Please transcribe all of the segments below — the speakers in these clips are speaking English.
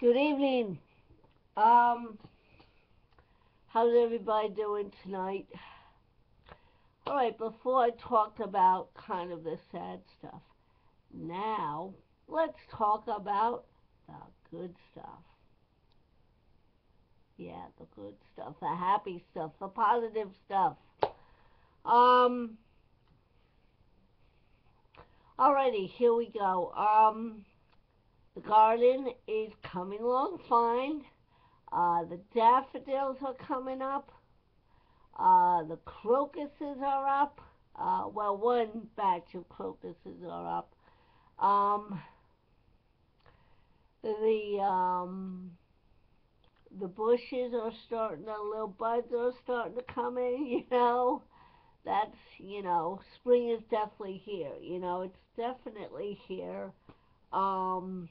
Good evening. Um, how's everybody doing tonight? All right, before I talked about kind of the sad stuff, now let's talk about the good stuff. Yeah, the good stuff, the happy stuff, the positive stuff. Um, Alrighty, here we go. The garden is coming along fine. The daffodils are coming up. The crocuses are up. Well, one batch of crocuses are up. Um, the um, the bushes are starting. The little buds are starting to come in. That's spring is definitely here. It's definitely here. Um,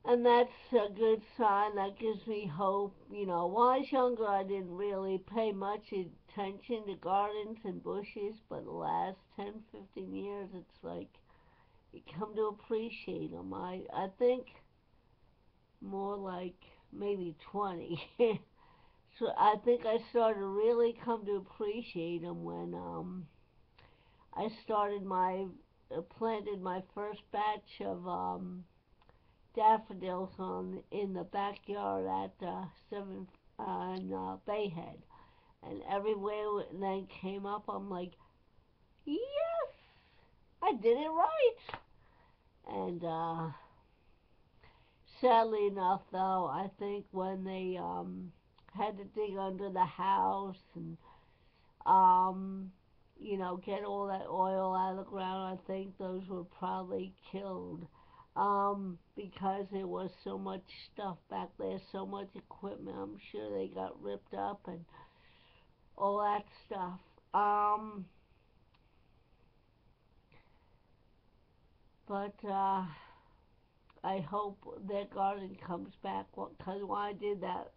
and that's a good sign. That gives me hope. When I was younger, I didn't really pay much attention to gardens and bushes, but the last 10, 15 years, it's like you come to appreciate them. I think more like maybe 20. So I think I started to really come to appreciate them when I started planted my first batch of daffodils in the backyard at Seventh on Bayhead, and everywhere they came up, I'm like, yes, I did it right. And sadly enough, though, I think when they had to dig under the house and um, get all that oil out of the ground, I think those were probably killed. Because there was so much stuff back there, so much equipment. I'm sure they got ripped up and all that stuff. But I hope their garden comes back because when I did that,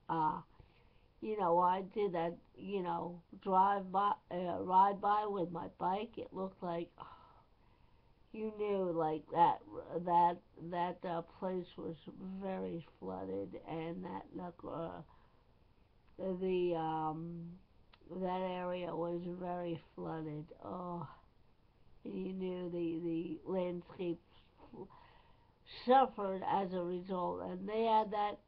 ride by with my bike, it looked like you knew like that that place was very flooded, and the that area was very flooded. Oh, and you knew the landscape suffered as a result, and they had that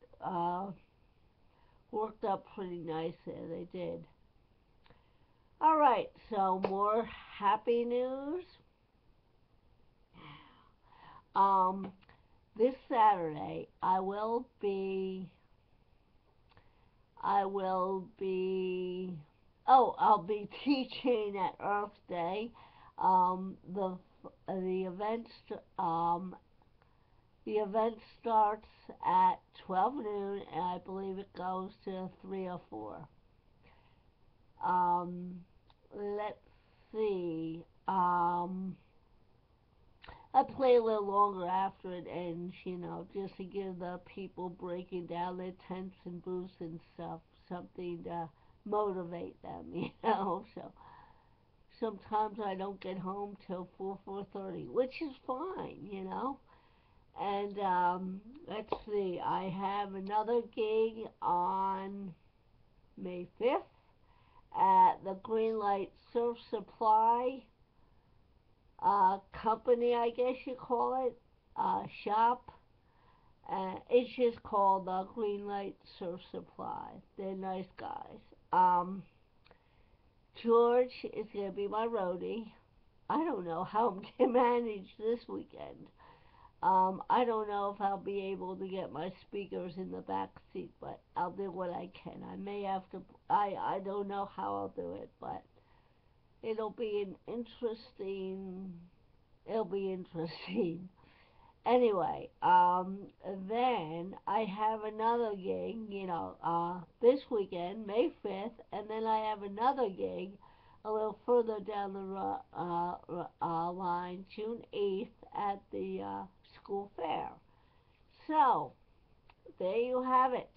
worked up pretty nice there. They did. All right, so more happy news. Um, this Saturday, I'll be teaching at Earth Day. Um, the the event um, the event starts at 12 noon, and I believe it goes to 3 or 4. Um, let's see. I play a little longer after it ends, just to give the people breaking down their tents and booths and stuff something to motivate them, So sometimes I don't get home till 4:30, which is fine. And let's see, I have another gig on May 5th at the Greenlight Surf Supply company, I guess you call it, shop. It's just called Greenlight Surf Supply. They're nice guys. George is going to be my roadie. I don't know how I'm going to manage this weekend. I don't know if I'll be able to get my speakers in the back seat, but I'll do what I can. I may have to. I don't know how I'll do it, but it'll be an interesting. It'll be interesting. Anyway, then I have another gig, this weekend, May 5th, and then I have another gig a little further down the line, June 8th, at the school fair. So, there you have it.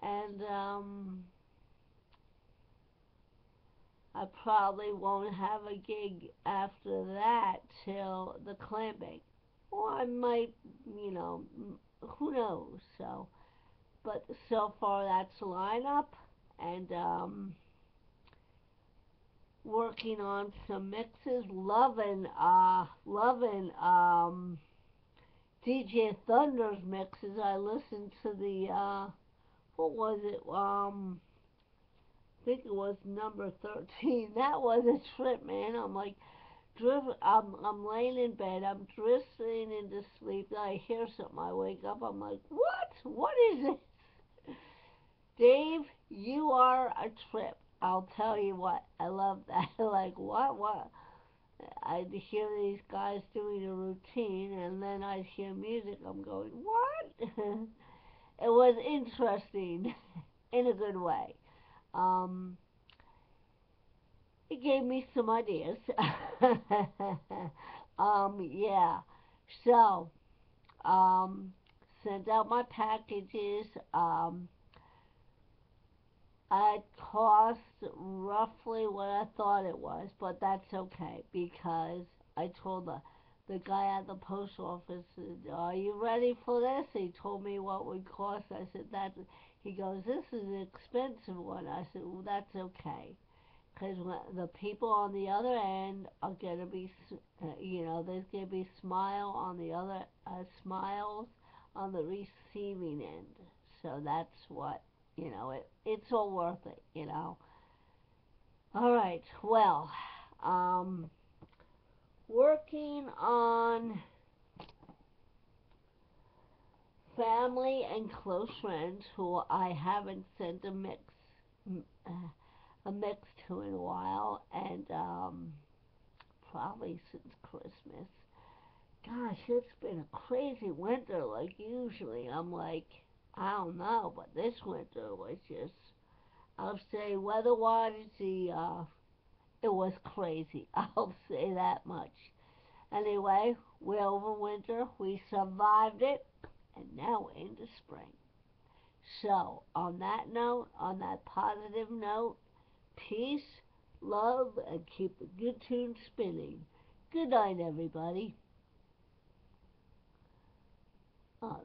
And I probably won't have a gig after that till the clamping. Or I might, you know, who knows? So, but so far that's the lineup, and working on some mixes. Loving DJ Thunder's mixes. I listened to the what was it? I think it was number 13. That was a trip, man. I'm like, I'm laying in bed. I'm drifting into sleep. Then I hear something. I wake up. I'm like, what? What is it? Dave, you are a trip. I'll tell you what. I love that. Like, what? What? I'd hear these guys doing a routine, and then I'd hear music. I'm going, what? It was interesting in a good way. Um, it gave me some ideas. Yeah. So, um, sent out my packages. It cost roughly what I thought it was, but that's okay because I told the guy at the post office, "Are you ready for this?" He told me what it would cost. I said that. He goes, "This is an expensive one." I said, "Well, that's okay." Because the people on the other end are gonna be, there's gonna be smiles on the receiving end. So that's what, it's all worth it. All right, well, um, working on family and close friends who I haven't sent uh, a mix to in a while, and probably since Christmas. Gosh, it's been a crazy winter. Like usually, I'm like, I don't know, but this winter was just, I'll say weather-wise, it was crazy. I'll say that much. Anyway, we're over winter. We survived it, and now we're into spring. So, on that note, on that positive note, peace, love, and keep the good tune spinning. Good night, everybody. Oh,